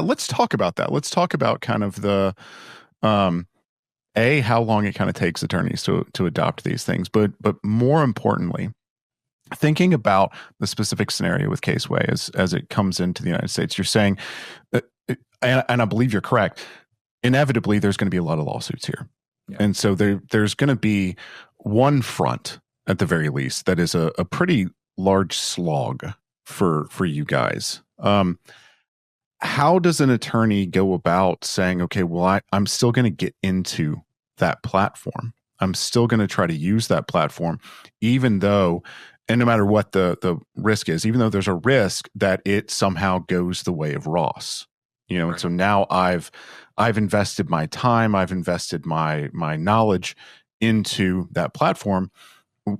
let's talk about that. Let's talk about kind of the how long it kind of takes attorneys to adopt these things, but more importantly, thinking about the specific scenario with Caseway as it comes into the United States. You're saying, and I believe you're correct, inevitably there's going to be a lot of lawsuits here. Yeah. And so there's going to be one front, at the very least, that is a pretty large slog for you guys. How does an attorney go about saying, okay, well, I'm still going to get into that platform. I'm still going to try to use that platform, even though, and no matter what the risk is, even though there's a risk that it somehow goes the way of Ross, you know, right. And so now I've invested my time, I've invested my knowledge into that platform.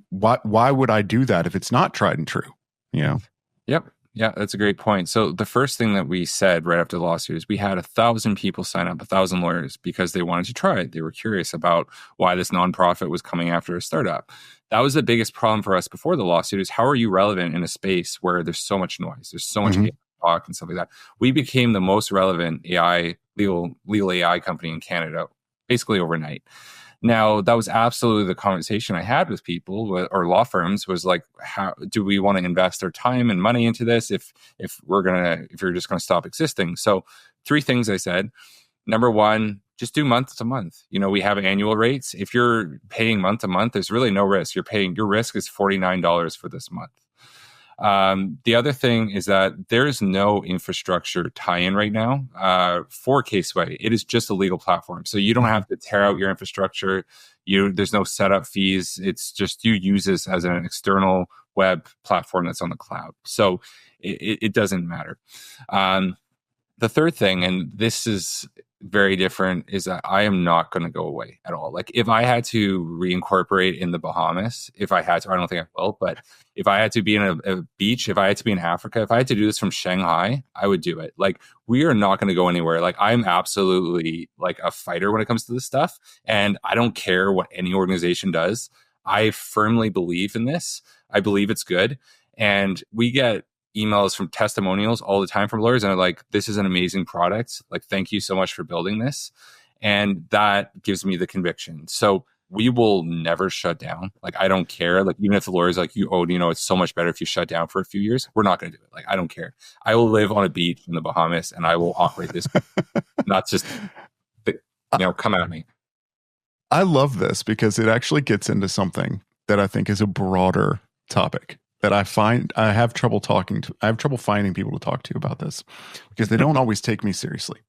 Why would I do that if it's not tried and true? You know? Yep. Yeah, that's a great point. So the first thing that we said right after the lawsuit is we had 1,000 people sign up, 1,000 lawyers, because they wanted to try it. They were curious about why this nonprofit was coming after a startup. That was the biggest problem for us before the lawsuit, is how are you relevant in a space where there's so much noise, there's so much talk and stuff like that. We became the most relevant legal AI company in Canada, basically overnight. Now, that was absolutely the conversation I had with people or law firms, was like, how do we want to invest our time and money into this if you're just going to stop existing? So 3 things I said. Number one, just do month to month. You know, we have annual rates. If you're paying month to month, there's really no risk. Your risk is $49 for this month. The other thing is that there's no infrastructure tie-in right now for Caseway. It is just a legal platform. So you don't have to tear out your infrastructure. There's no setup fees. It's just you use this as an external web platform that's on the cloud. So it doesn't matter. The third thing, and this is very different, is that I am not going to go away at all. Like if I had to reincorporate in the Bahamas, I don't think I will, but if I had to be in a beach, if I had to be in Africa, if I had to do this from Shanghai, I would do it. Like we are not going to go anywhere. Like I'm absolutely like a fighter when it comes to this stuff. And I don't care what any organization does. I firmly believe in this. I believe it's good. And we get emails from testimonials all the time from lawyers, and they're like, this is an amazing product. Like, thank you so much for building this. And that gives me the conviction. So we will never shut down. Like, I don't care. Like, even if the lawyer's like, it's so much better if you shut down for a few years, we're not going to do it. Like, I don't care. I will live on a beach in the Bahamas and I will operate this, not just, come at me. I love this because it actually gets into something that I think is a broader topic that I have trouble finding people to talk to about this, because they don't always take me seriously.